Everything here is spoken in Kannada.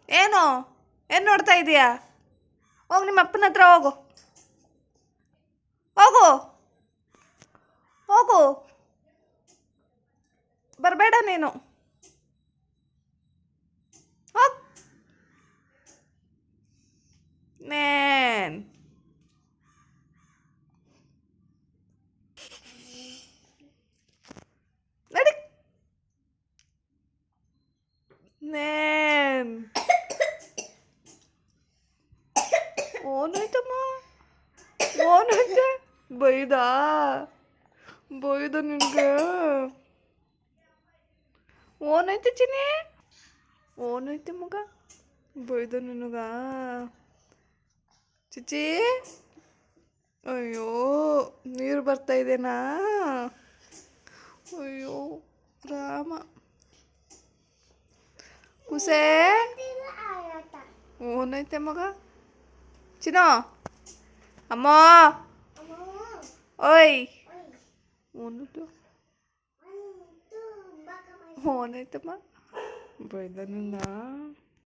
ಏನು ಏನು ನೋಡ್ತಾ ಇದೀಯಾ? ಹೋಗು ನಿಮ್ಮ ಅಪ್ಪನ ಹತ್ರ ಹೋಗು. ಹೋಗು ಹೋಗು, ಬರಬೇಡ ನೀನು. ಹೋಗ್ ನೇನ್ ನಡಿ. ನೇನ್ ಓನಾಯ್ತಮ್ಮ, ಓನಾಯ್ತೆ. ಬೈದಾ ನಿನಗೆ? ಓನೈತೆ ಚಿನ್ನಿ, ಓನೈತೆ ಮಗ. ಬೈದ ನಿನಗ ಚಿಚ್ಚಿ? ಅಯ್ಯೋ ನೀರು ಬರ್ತಾ ಇದೆನಾ? ಅಯ್ಯೋ ರಾಮ. ಕುಸೇ ಓನೈತೆ ಮಗ. ಚಿನ್ನೋ ಅಮ್ಮ, ಓಯ್ ಓನೈತೆ, ಓನೈತಮ್ಮ. ಬೈದ ನಿನ್ನ?